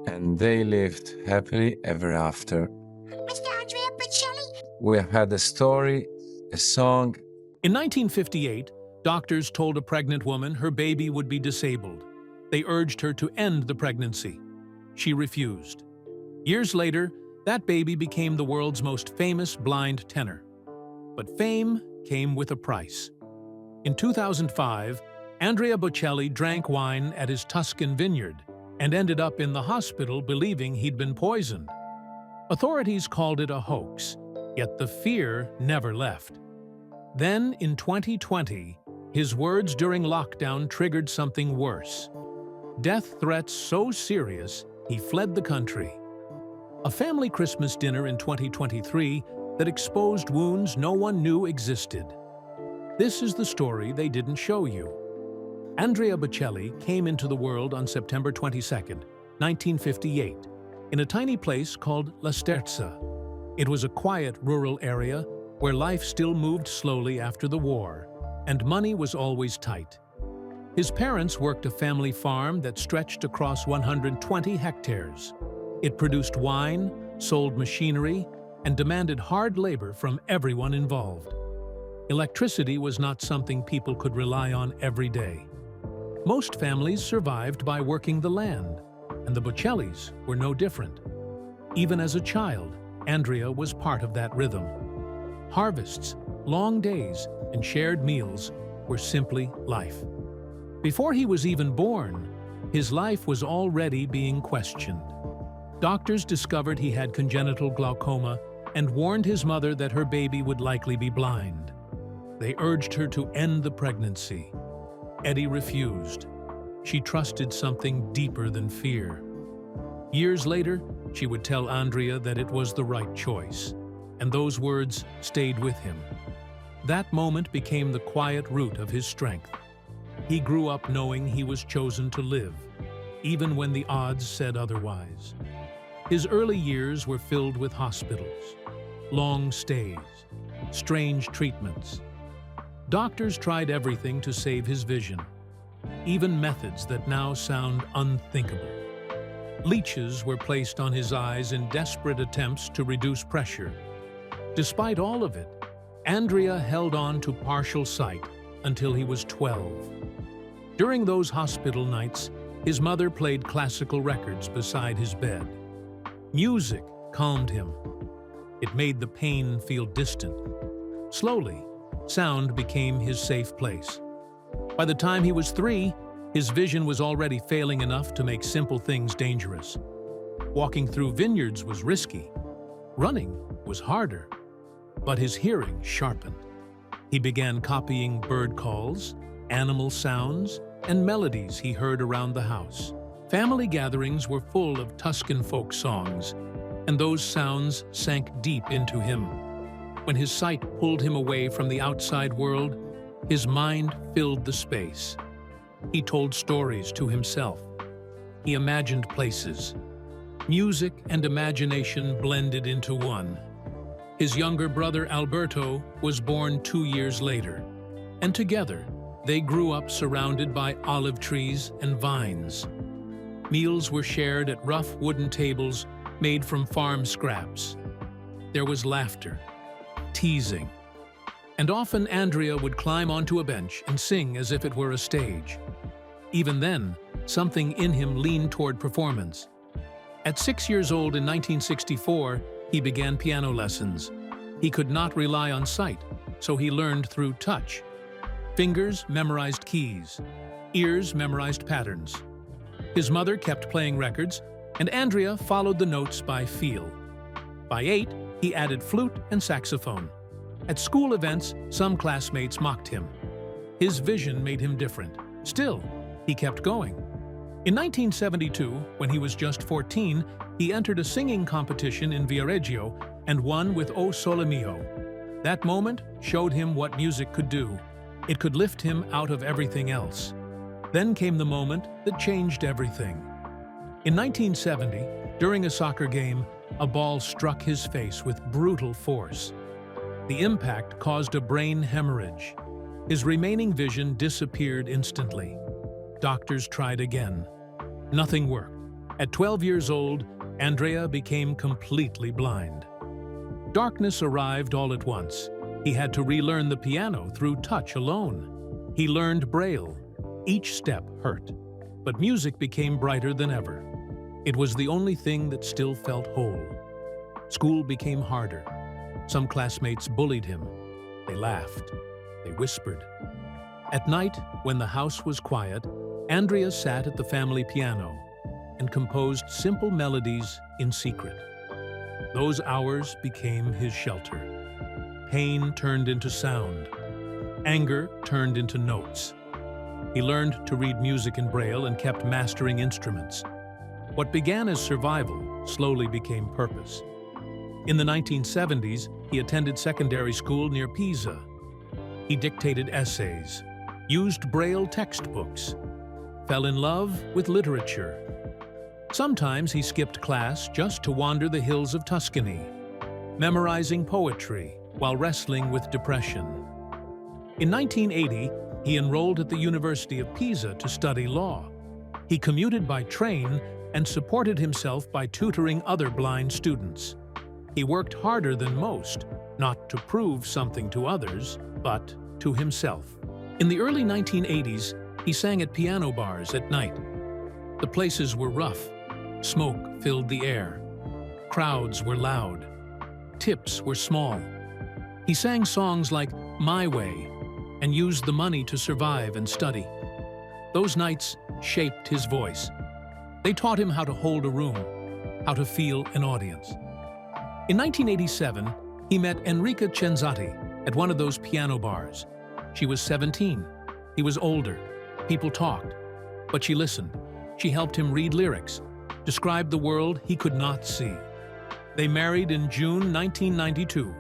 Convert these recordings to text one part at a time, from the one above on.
and they lived happily ever after. Mr. Andrea Bocelli? We have had a story, a song. In 1958, doctors told a pregnant woman her baby would be disabled. They urged her to end the pregnancy. She refused. Years later, that baby became the world's most famous blind tenor. But fame came with a price. In 2005, Andrea Bocelli drank wine at his Tuscan vineyard and ended up in the hospital believing he'd been poisoned. Authorities called it a hoax, yet the fear never left. Then, in 2020, his words during lockdown triggered something worse. Death threats so serious, he fled the country. A family Christmas dinner in 2023 that exposed wounds no one knew existed. This is the story they didn't show you. Andrea Bocelli came into the world on September 22, 1958, in a tiny place called La Sterza. It was a quiet rural area where life still moved slowly after the war, and money was always tight. His parents worked a family farm that stretched across 120 hectares. It produced wine, sold machinery, and demanded hard labor from everyone involved. Electricity was not something people could rely on every day. Most families survived by working the land, and the Bocellis were no different. Even as a child, Andrea was part of that rhythm. Harvests, long days, and shared meals were simply life. Before he was even born, his life was already being questioned. Doctors discovered he had congenital glaucoma and warned his mother that her baby would likely be blind. They urged her to end the pregnancy. Eddie refused. She trusted something deeper than fear. Years later, she would tell Andrea that it was the right choice, and those words stayed with him. That moment became the quiet root of his strength. He grew up knowing he was chosen to live, even when the odds said otherwise. His early years were filled with hospitals, long stays, strange treatments. Doctors tried everything to save his vision, even methods that now sound unthinkable. Leeches were placed on his eyes in desperate attempts to reduce pressure. Despite all of it, Andrea held on to partial sight until he was 12. During those hospital nights, his mother played classical records beside his bed. Music calmed him. It made the pain feel distant. Slowly, sound became his safe place. By the time he was 3, his vision was already failing enough to make simple things dangerous. Walking through vineyards was risky. Running was harder. But his hearing sharpened. He began copying bird calls, animal sounds, and melodies he heard around the house. Family gatherings were full of Tuscan folk songs, and those sounds sank deep into him. When his sight pulled him away from the outside world, his mind filled the space. He told stories to himself. He imagined places. Music and imagination blended into one. His younger brother Alberto was born 2 years later, and together they grew up surrounded by olive trees and vines. Meals were shared at rough wooden tables made from farm scraps. There was laughter, teasing, and often Andrea would climb onto a bench and sing as if it were a stage. Even then, something in him leaned toward performance. At 6 years old in 1964, he began piano lessons. He could not rely on sight, so he learned through touch. Fingers memorized keys, ears memorized patterns. His mother kept playing records, and Andrea followed the notes by feel. By 8, he added flute and saxophone. At school events, some classmates mocked him. His vision made him different. Still, he kept going. In 1972, when he was just 14, he entered a singing competition in Viareggio and won with O Sole Mio. That moment showed him what music could do. It could lift him out of everything else. Then came the moment that changed everything. In 1970, during a soccer game, a ball struck his face with brutal force. The impact caused a brain hemorrhage. His remaining vision disappeared instantly. Doctors tried again. Nothing worked. At 12 years old, Andrea became completely blind. Darkness arrived all at once. He had to relearn the piano through touch alone. He learned Braille. Each step hurt, but music became brighter than ever. It was the only thing that still felt whole. School became harder. Some classmates bullied him. They laughed. They whispered. At night, when the house was quiet, Andrea sat at the family piano and composed simple melodies in secret. Those hours became his shelter. Pain turned into sound. Anger turned into notes. He learned to read music in Braille and kept mastering instruments. What began as survival slowly became purpose. In the 1970s, he attended secondary school near Pisa. He dictated essays, used Braille textbooks, fell in love with literature. Sometimes he skipped class just to wander the hills of Tuscany, memorizing poetry while wrestling with depression. In 1980, he enrolled at the University of Pisa to study law. He commuted by train and supported himself by tutoring other blind students. He worked harder than most, not to prove something to others, but to himself. In the early 1980s, he sang at piano bars at night. The places were rough. Smoke filled the air. Crowds were loud. Tips were small. He sang songs like My Way and used the money to survive and study. Those nights shaped his voice. They taught him how to hold a room, how to feel an audience. In 1987, he met Enrica Cenzati at one of those piano bars. She was 17. He was older. People talked, but she listened. She helped him read lyrics, describe the world he could not see. They married in June 1992.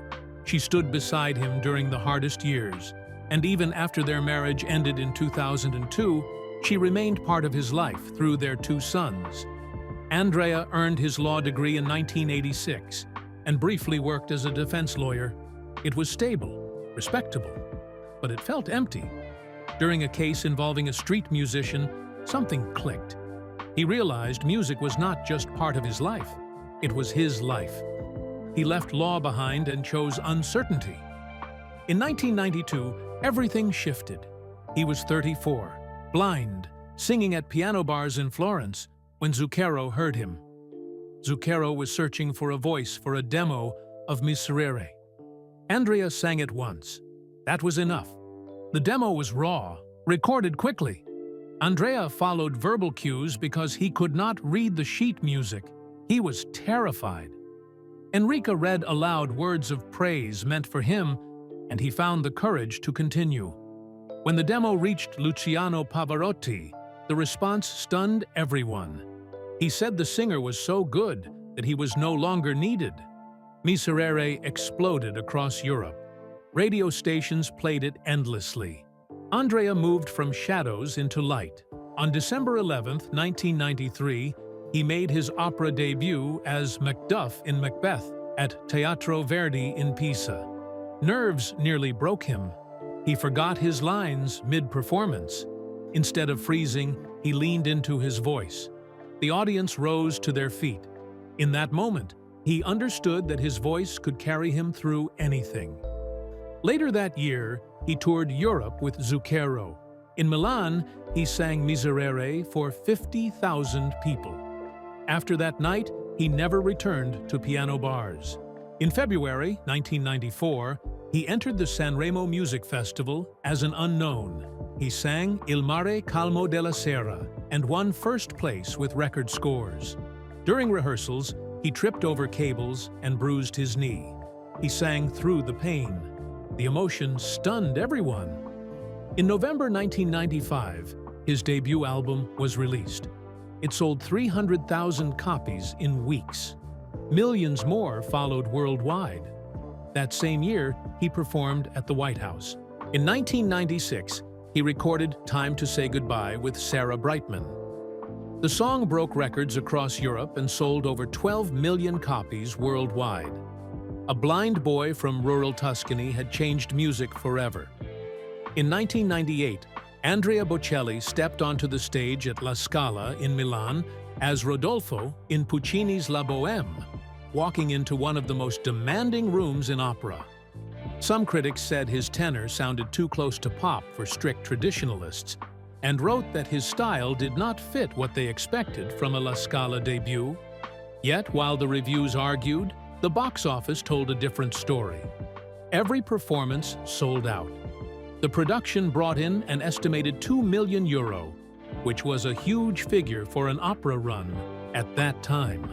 She stood beside him during the hardest years, and even after their marriage ended in 2002, she remained part of his life through their 2 sons. Andrea earned his law degree in 1986 and briefly worked as a defense lawyer. It was stable, respectable, but it felt empty. During a case involving a street musician, something clicked. He realized music was not just part of his life, it was his life. He left law behind and chose uncertainty. In 1992, everything shifted. He was 34, blind, singing at piano bars in Florence when Zucchero heard him. Zucchero was searching for a voice for a demo of Miserere. Andrea sang it once. That was enough. The demo was raw, recorded quickly. Andrea followed verbal cues because he could not read the sheet music. He was terrified. Enrica read aloud words of praise meant for him, and he found the courage to continue. When the demo reached Luciano Pavarotti, the response stunned everyone. He said the singer was so good that he was no longer needed. Miserere exploded across Europe. Radio stations played it endlessly. Andrea moved from shadows into light. On December 11, 1993, he made his opera debut as Macduff in Macbeth at Teatro Verdi in Pisa. Nerves nearly broke him. He forgot his lines mid-performance. Instead of freezing, he leaned into his voice. The audience rose to their feet. In that moment, he understood that his voice could carry him through anything. Later that year, he toured Europe with Zucchero. In Milan, he sang Miserere for 50,000 people. After that night, he never returned to piano bars. In February 1994, he entered the Sanremo Music Festival as an unknown. He sang Il mare calmo della sera and won first place with record scores. During rehearsals, he tripped over cables and bruised his knee. He sang through the pain. The emotion stunned everyone. In November 1995, his debut album was released. It sold 300,000 copies in weeks. Millions more followed worldwide. That same year, he performed at the White House. In 1996, he recorded Time to Say Goodbye with Sarah Brightman. The song broke records across Europe and sold over 12 million copies worldwide. A blind boy from rural Tuscany had changed music forever. In 1998, Andrea Bocelli stepped onto the stage at La Scala in Milan as Rodolfo in Puccini's La Bohème, walking into one of the most demanding rooms in opera. Some critics said his tenor sounded too close to pop for strict traditionalists, and wrote that his style did not fit what they expected from a La Scala debut. Yet, while the reviews argued, the box office told a different story. Every performance sold out. The production brought in an estimated €2 million, which was a huge figure for an opera run at that time.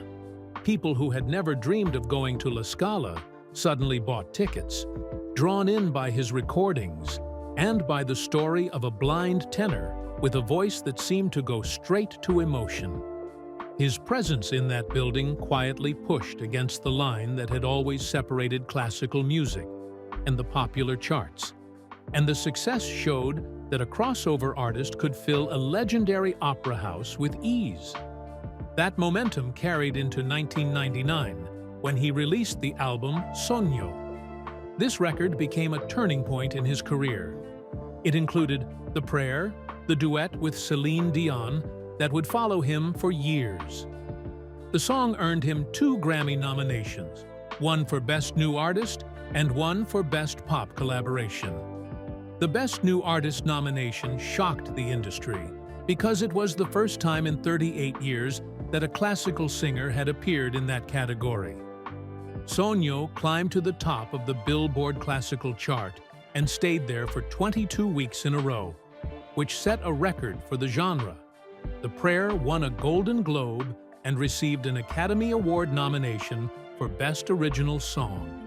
People who had never dreamed of going to La Scala suddenly bought tickets, drawn in by his recordings and by the story of a blind tenor with a voice that seemed to go straight to emotion. His presence in that building quietly pushed against the line that had always separated classical music and the popular charts, and the success showed that a crossover artist could fill a legendary opera house with ease. That momentum carried into 1999, when he released the album Sogno. This record became a turning point in his career. It included The Prayer, the duet with Celine Dion that would follow him for years. The song earned him 2 Grammy nominations, one for Best New Artist and one for Best Pop Collaboration. The Best New Artist nomination shocked the industry because it was the first time in 38 years that a classical singer had appeared in that category. Sogno climbed to the top of the Billboard Classical chart and stayed there for 22 weeks in a row, which set a record for the genre. The Prayer won a Golden Globe and received an Academy Award nomination for Best Original Song.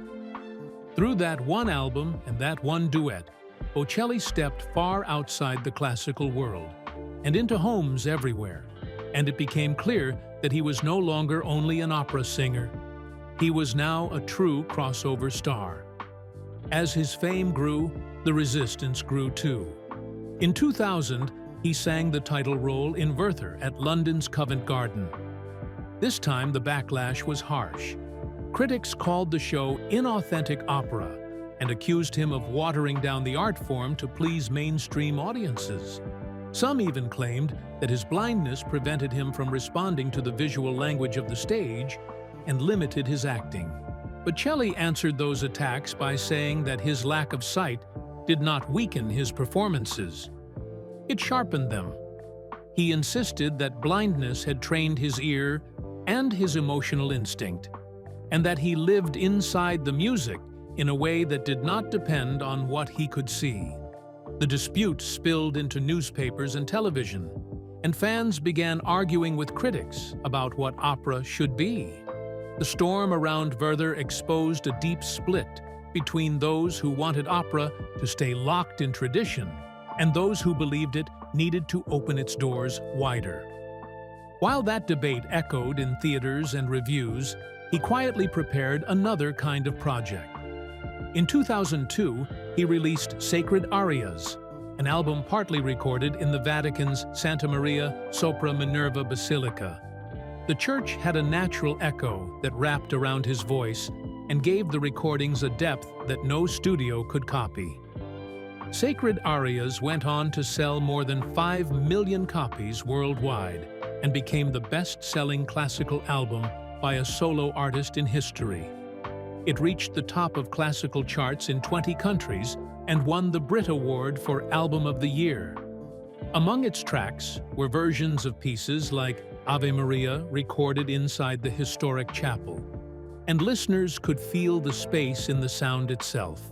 Through that one album and that one duet, Bocelli stepped far outside the classical world and into homes everywhere, and it became clear that he was no longer only an opera singer. He was now a true crossover star. As his fame grew, the resistance grew too. In 2000, he sang the title role in Werther at London's Covent Garden. This time, the backlash was harsh. Critics called the show inauthentic opera and accused him of watering down the art form to please mainstream audiences. Some even claimed that his blindness prevented him from responding to the visual language of the stage and limited his acting. Bocelli answered those attacks by saying that his lack of sight did not weaken his performances. It sharpened them. He insisted that blindness had trained his ear and his emotional instinct, and that he lived inside the music in a way that did not depend on what he could see. The dispute spilled into newspapers and television, and fans began arguing with critics about what opera should be. The storm around Werther exposed a deep split between those who wanted opera to stay locked in tradition and those who believed it needed to open its doors wider. While that debate echoed in theaters and reviews, he quietly prepared another kind of project. In 2002, he released Sacred Arias, an album partly recorded in the Vatican's Santa Maria sopra Minerva Basilica. The church had a natural echo that wrapped around his voice and gave the recordings a depth that no studio could copy. Sacred Arias went on to sell more than 5 million copies worldwide and became the best-selling classical album by a solo artist in history. It reached the top of classical charts in 20 countries and won the Brit Award for Album of the Year. Among its tracks were versions of pieces like Ave Maria recorded inside the historic chapel, and listeners could feel the space in the sound itself.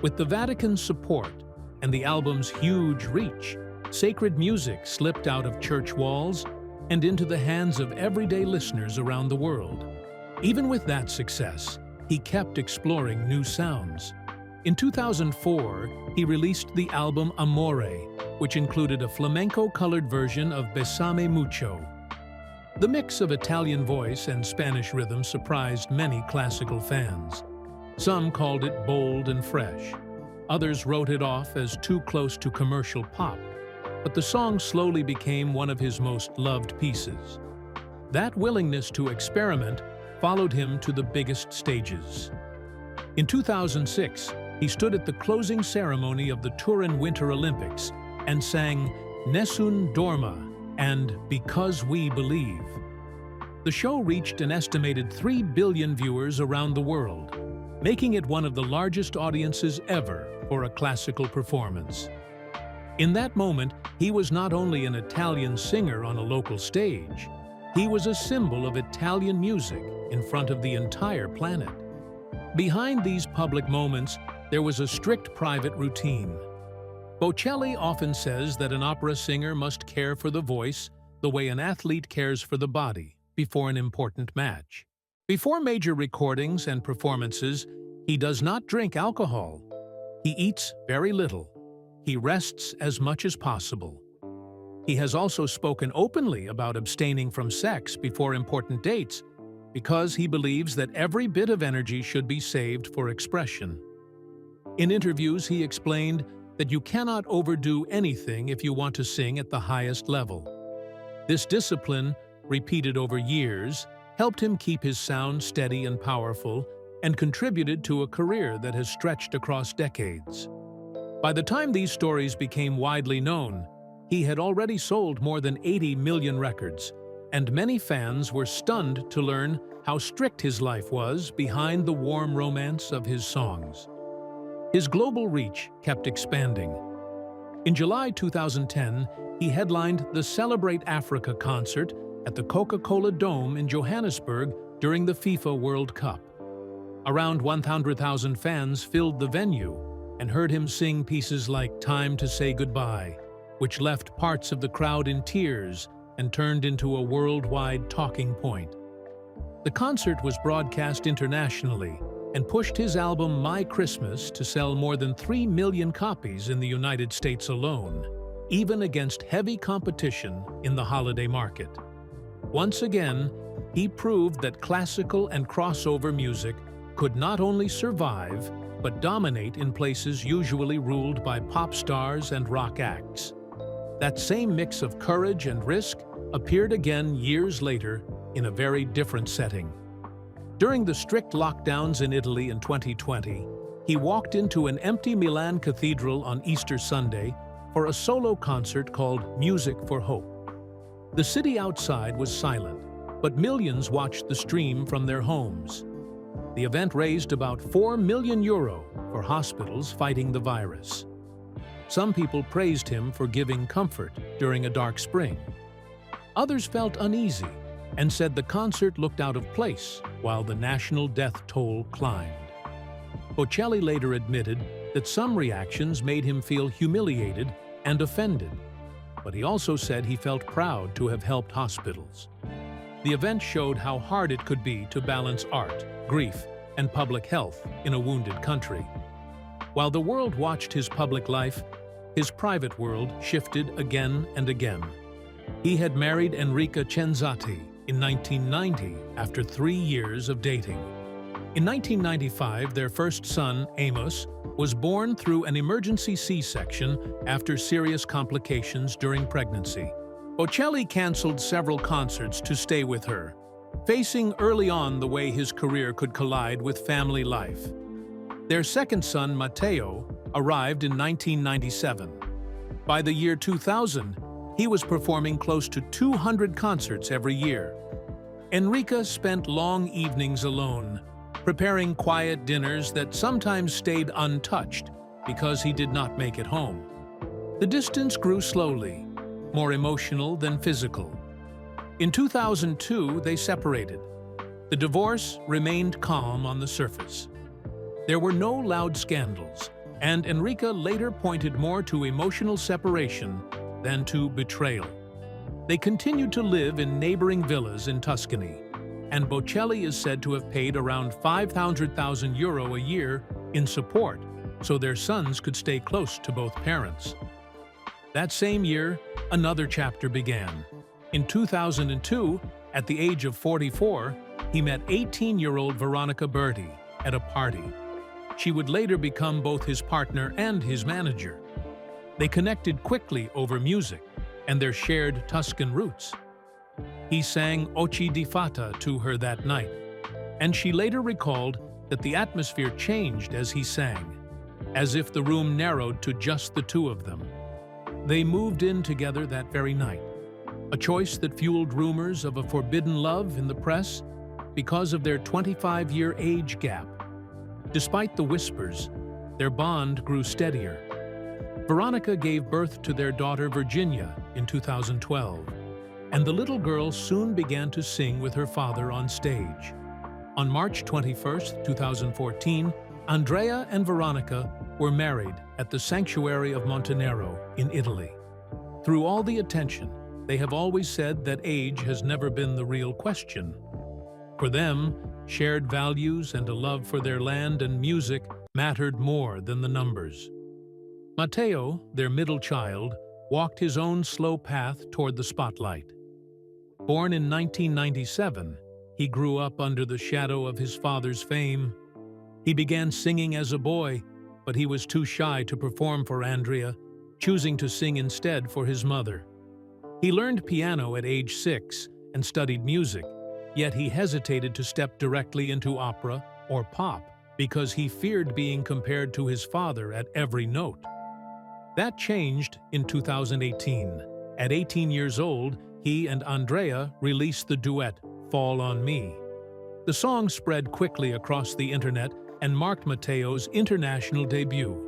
With the Vatican's support and the album's huge reach, sacred music slipped out of church walls and into the hands of everyday listeners around the world. Even with that success, he kept exploring new sounds. In 2004, he released the album Amore, which included a flamenco-colored version of Besame Mucho. The mix of Italian voice and Spanish rhythm surprised many classical fans. Some called it bold and fresh. Others wrote it off as too close to commercial pop, but the song slowly became one of his most loved pieces. That willingness to experiment followed him to the biggest stages. In 2006, he stood at the closing ceremony of the Turin Winter Olympics and sang Nessun Dorma and Because We Believe. The show reached an estimated 3 billion viewers around the world, making it one of the largest audiences ever for a classical performance. In that moment, he was not only an Italian singer on a local stage, he was a symbol of Italian music in front of the entire planet. Behind these public moments, there was a strict private routine. Bocelli often says that an opera singer must care for the voice the way an athlete cares for the body before an important match. Before major recordings and performances, he does not drink alcohol. He eats very little. He rests as much as possible. He has also spoken openly about abstaining from sex before important dates because he believes that every bit of energy should be saved for expression. In interviews, he explained that you cannot overdo anything if you want to sing at the highest level. This discipline, repeated over years, helped him keep his sound steady and powerful and contributed to a career that has stretched across decades. By the time these stories became widely known, he had already sold more than 80 million records, and many fans were stunned to learn how strict his life was behind the warm romance of his songs. His global reach kept expanding. In July 2010, he headlined the Celebrate Africa concert at the Coca-Cola Dome in Johannesburg during the FIFA World Cup. Around 100,000 fans filled the venue and heard him sing pieces like Time to Say Goodbye, which left parts of the crowd in tears and turned into a worldwide talking point. The concert was broadcast internationally and pushed his album My Christmas to sell more than 3 million copies in the United States alone, even against heavy competition in the holiday market. Once again, he proved that classical and crossover music could not only survive, but dominate in places usually ruled by pop stars and rock acts. That same mix of courage and risk appeared again years later in a very different setting. During the strict lockdowns in Italy in 2020, he walked into an empty Milan cathedral on Easter Sunday for a solo concert called Music for Hope. The city outside was silent, but millions watched the stream from their homes. The event raised about €4 million for hospitals fighting the virus. Some people praised him for giving comfort during a dark spring. Others felt uneasy and said the concert looked out of place while the national death toll climbed. Bocelli later admitted that some reactions made him feel humiliated and offended, but he also said he felt proud to have helped hospitals. The event showed how hard it could be to balance art, grief, and public health in a wounded country. While the world watched his public life, his private world shifted again and again. He had married Enrica Cenzati in 1990 after 3 years of dating. In 1995, their first son, Amos, was born through an emergency C-section after serious complications during pregnancy. Bocelli canceled several concerts to stay with her, facing early on the way his career could collide with family life. Their second son, Matteo, arrived in 1997. By the year 2000, he was performing close to 200 concerts every year. Enrica spent long evenings alone, preparing quiet dinners that sometimes stayed untouched because he did not make it home. The distance grew slowly, more emotional than physical. In 2002, they separated. The divorce remained calm on the surface. There were no loud scandals, and Enrica later pointed more to emotional separation than to betrayal. They continued to live in neighboring villas in Tuscany, and Bocelli is said to have paid around €500,000 a year in support so their sons could stay close to both parents. That same year, another chapter began. In 2002, at the age of 44, he met 18-year-old Veronica Berti at a party. She would later become both his partner and his manager. They connected quickly over music and their shared Tuscan roots. He sang Occhi di Fata to her that night, and she later recalled that the atmosphere changed as he sang, as if the room narrowed to just the two of them. They moved in together that very night. a choice that fueled rumors of a forbidden love in the press because of their 25-year age gap. Despite the whispers, their bond grew steadier. Veronica gave birth to their daughter Virginia in 2012, and the little girl soon began to sing with her father on stage. On March 21, 2014, Andrea and Veronica were married at the Sanctuary of Montenero in Italy. Through all the attention, they have always said that age has never been the real question. For them, shared values and a love for their land and music mattered more than the numbers. Matteo, their middle child, walked his own slow path toward the spotlight. Born in 1997, he grew up under the shadow of his father's fame. He began singing as a boy, but he was too shy to perform for Andrea, choosing to sing instead for his mother. He learned piano at age 6 and studied music, yet he hesitated to step directly into opera or pop because he feared being compared to his father at every note. That changed in 2018. At 18 years old, he and Andrea released the duet, Fall on Me. The song spread quickly across the internet and marked Matteo's international debut.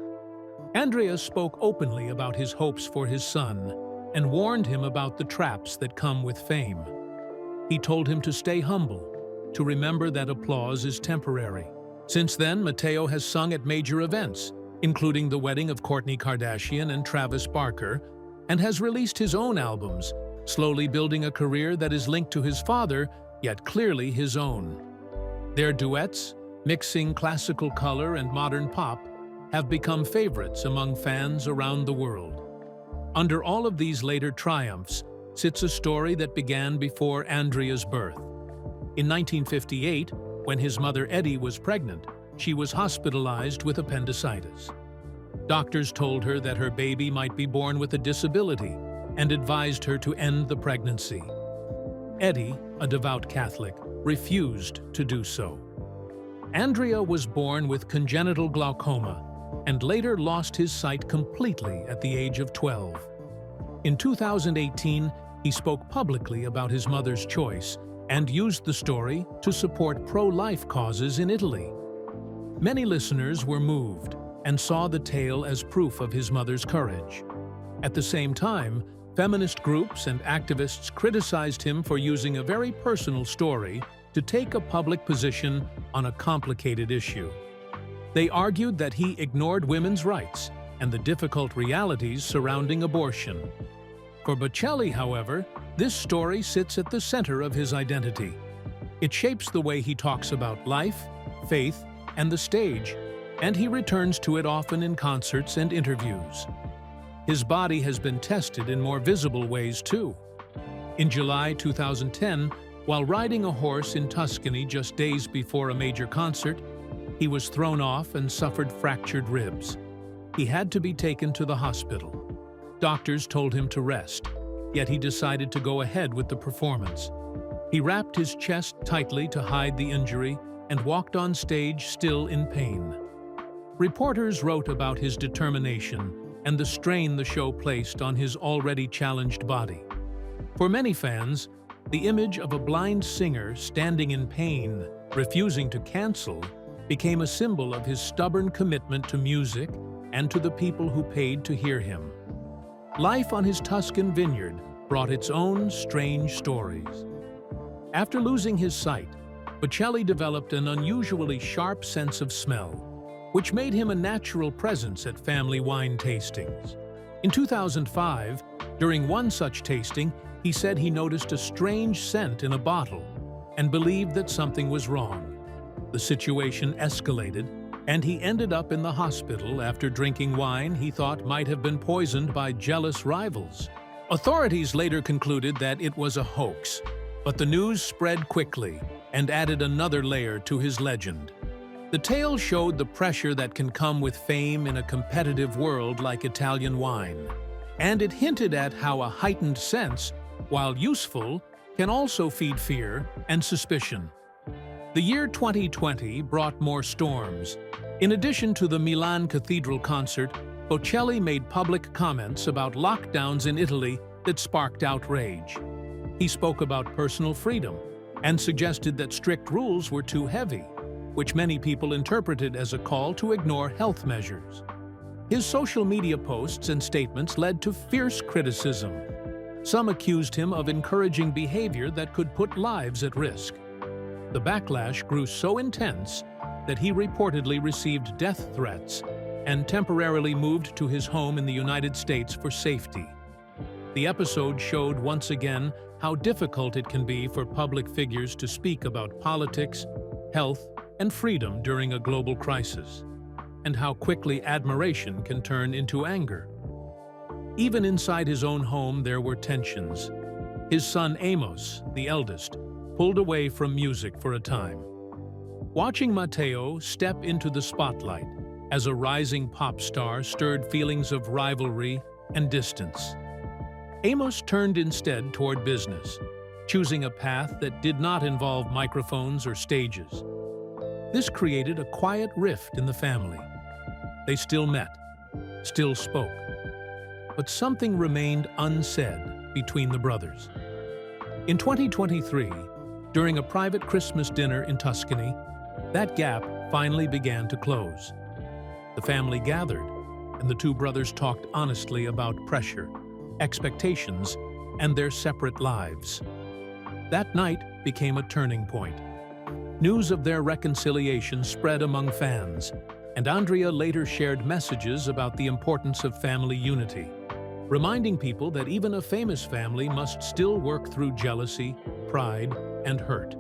Andrea spoke openly about his hopes for his son and warned him about the traps that come with fame. He told him to stay humble, to remember that applause is temporary. Since then, Matteo has sung at major events, including the wedding of Kourtney Kardashian and Travis Barker, and has released his own albums, slowly building a career that is linked to his father, yet clearly his own. Their duets, mixing classical color and modern pop, have become favorites among fans around the world. Under all of these later triumphs sits a story that began before Andrea's birth. In 1958, when his mother Eddie was pregnant, she was hospitalized with appendicitis. Doctors told her that her baby might be born with a disability and advised her to end the pregnancy. Eddie, a devout Catholic, refused to do so. Andrea was born with congenital glaucoma and later lost his sight completely at the age of 12. In 2018, he spoke publicly about his mother's choice and used the story to support pro-life causes in Italy. Many listeners were moved and saw the tale as proof of his mother's courage. At the same time, feminist groups and activists criticized him for using a very personal story to take a public position on a complicated issue. They argued that he ignored women's rights and the difficult realities surrounding abortion. For Bocelli, however, this story sits at the center of his identity. It shapes the way he talks about life, faith, and the stage, and he returns to it often in concerts and interviews. His body has been tested in more visible ways too. In July 2010, while riding a horse in Tuscany just days before a major concert, he was thrown off and suffered fractured ribs. He had to be taken to the hospital. Doctors told him to rest, yet he decided to go ahead with the performance. He wrapped his chest tightly to hide the injury and walked on stage still in pain. Reporters wrote about his determination and the strain the show placed on his already challenged body. For many fans, the image of a blind singer standing in pain, refusing to cancel, became a symbol of his stubborn commitment to music and to the people who paid to hear him. Life on his Tuscan vineyard brought its own strange stories. After losing his sight, Bocelli developed an unusually sharp sense of smell, which made him a natural presence at family wine tastings. In 2005, during one such tasting, he said he noticed a strange scent in a bottle and believed that something was wrong. The situation escalated, and he ended up in the hospital after drinking wine he thought might have been poisoned by jealous rivals. Authorities later concluded that it was a hoax, but the news spread quickly and added another layer to his legend. The tale showed the pressure that can come with fame in a competitive world like Italian wine, and it hinted at how a heightened sense, while useful, can also feed fear and suspicion. The year 2020 brought more storms. In addition to the Milan Cathedral concert, Bocelli made public comments about lockdowns in Italy that sparked outrage. He spoke about personal freedom and suggested that strict rules were too heavy, which many people interpreted as a call to ignore health measures. His social media posts and statements led to fierce criticism. Some accused him of encouraging behavior that could put lives at risk. The backlash grew so intense that he reportedly received death threats and temporarily moved to his home in the United States for safety. The episode showed once again how difficult it can be for public figures to speak about politics, health, and freedom during a global crisis, and how quickly admiration can turn into anger. Even inside his own home, there were tensions. His son Amos, the eldest, pulled away from music for a time. Watching Mateo step into the spotlight as a rising pop star stirred feelings of rivalry and distance. Amos turned instead toward business, choosing a path that did not involve microphones or stages. This created a quiet rift in the family. They still met, still spoke, but something remained unsaid between the brothers. In 2023, during a private Christmas dinner in Tuscany, that gap finally began to close. The family gathered, and the two brothers talked honestly about pressure, expectations, and their separate lives. That night became a turning point. News of their reconciliation spread among fans, and Andrea later shared messages about the importance of family unity, reminding people that even a famous family must still work through jealousy, pride, and hurt.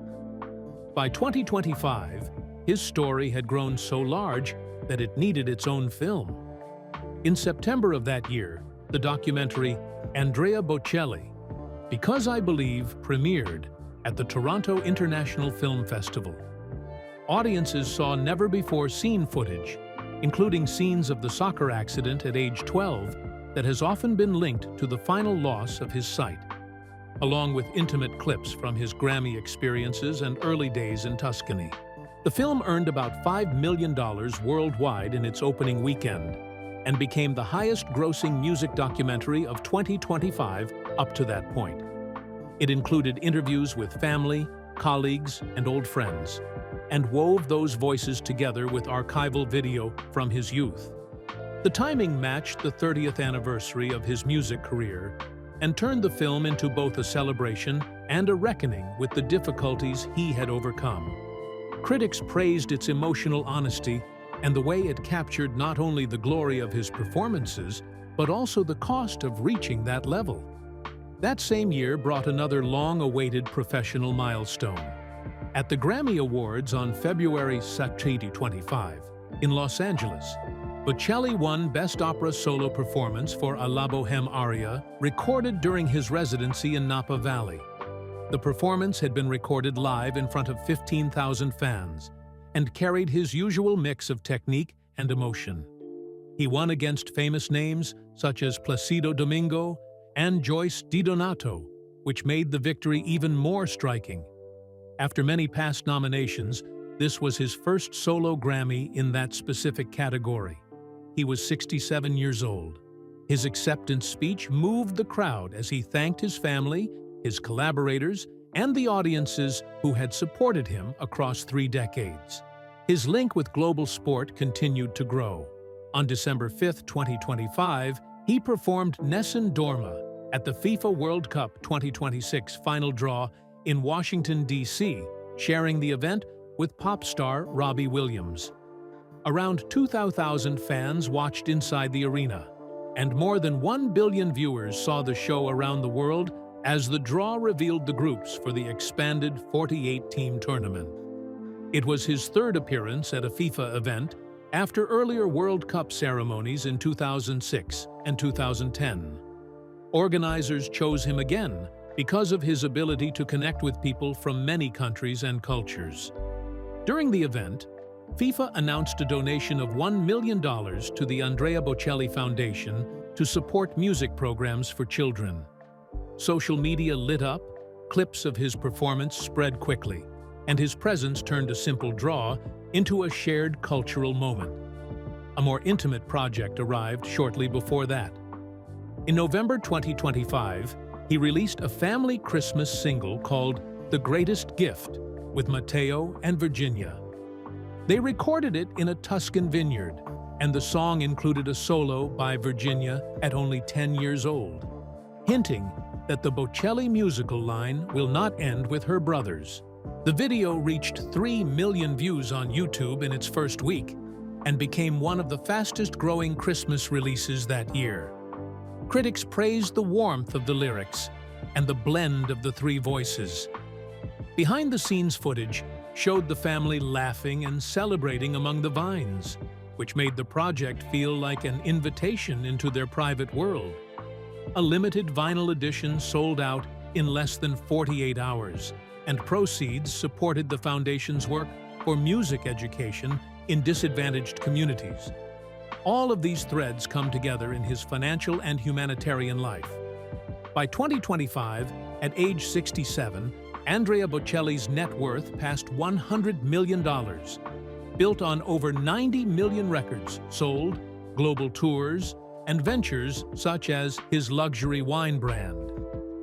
By 2025, his story had grown so large that it needed its own film. In September of that year, the documentary Andrea Bocelli, Because I Believe premiered at the Toronto International Film Festival. Audiences saw never-before-seen footage, including scenes of the soccer accident at age 12 that has often been linked to the final loss of his sight, along with intimate clips from his Grammy experiences and early days in Tuscany. The film earned about $5 million worldwide in its opening weekend and became the highest-grossing music documentary of 2025 up to that point. It included interviews with family, colleagues, and old friends, and wove those voices together with archival video from his youth. The timing matched the 30th anniversary of his music career and turned the film into both a celebration and a reckoning with the difficulties he had overcome. Critics praised its emotional honesty and the way it captured not only the glory of his performances, but also the cost of reaching that level. That same year brought another long-awaited professional milestone. At the Grammy Awards on February 2025 in Los Angeles, Bocelli won Best Opera Solo Performance for a La Bohème aria recorded during his residency in Napa Valley. The performance had been recorded live in front of 15,000 fans and carried his usual mix of technique and emotion. He won against famous names such as Placido Domingo and Joyce DiDonato, which made the victory even more striking. After many past nominations, this was his first solo Grammy in that specific category. He was 67 years old. His acceptance speech moved the crowd as he thanked his family, his collaborators, and the audiences who had supported him across 3 decades. His link with global sport continued to grow. On December 5, 2025, he performed Nessun Dorma at the FIFA World Cup 2026 final draw in Washington, D.C., sharing the event with pop star Robbie Williams. Around 2,000 fans watched inside the arena, and more than 1 billion viewers saw the show around the world as the draw revealed the groups for the expanded 48-team tournament. It was his 3rd appearance at a FIFA event after earlier World Cup ceremonies in 2006 and 2010. Organizers chose him again because of his ability to connect with people from many countries and cultures. During the event, FIFA announced a donation of $1 million to the Andrea Bocelli Foundation to support music programs for children. Social media lit up, clips of his performance spread quickly, and his presence turned a simple draw into a shared cultural moment. A more intimate project arrived shortly before that. In November 2025, he released a family Christmas single called The Greatest Gift with Matteo and Virginia. They recorded it in a Tuscan vineyard, and the song included a solo by Virginia at only 10 years old, hinting that the Bocelli musical line will not end with her brothers. The video reached 3 million views on YouTube in its first week and became one of the fastest-growing Christmas releases that year. Critics praised the warmth of the lyrics and the blend of the three voices. Behind-the-scenes footage showed the family laughing and celebrating among the vines, which made the project feel like an invitation into their private world. A limited vinyl edition sold out in less than 48 hours, and proceeds supported the foundation's work for music education in disadvantaged communities. All of these threads come together in his financial and humanitarian life. By 2025, at age 67, Andrea Bocelli's net worth passed $100 million, built on over 90 million records sold, global tours, and ventures such as his luxury wine brand.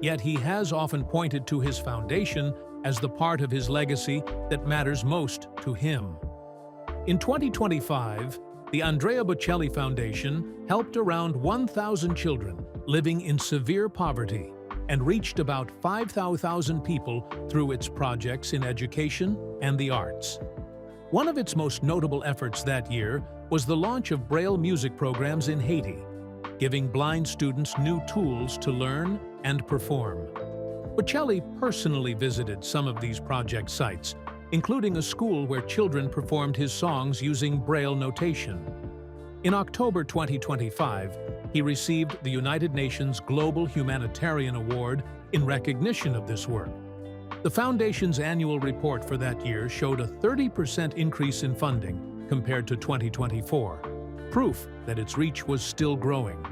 Yet he has often pointed to his foundation as the part of his legacy that matters most to him. In 2025, the Andrea Bocelli Foundation helped around 1,000 children living in severe poverty and reached about 5,000 people through its projects in education and the arts. One of its most notable efforts that year was the launch of Braille music programs in Haiti, giving blind students new tools to learn and perform. Bocelli personally visited some of these project sites, including a school where children performed his songs using Braille notation. In October 2025, he received the United Nations Global Humanitarian Award in recognition of this work. The Foundation's annual report for that year showed a 30% increase in funding compared to 2024, proof that its reach was still growing.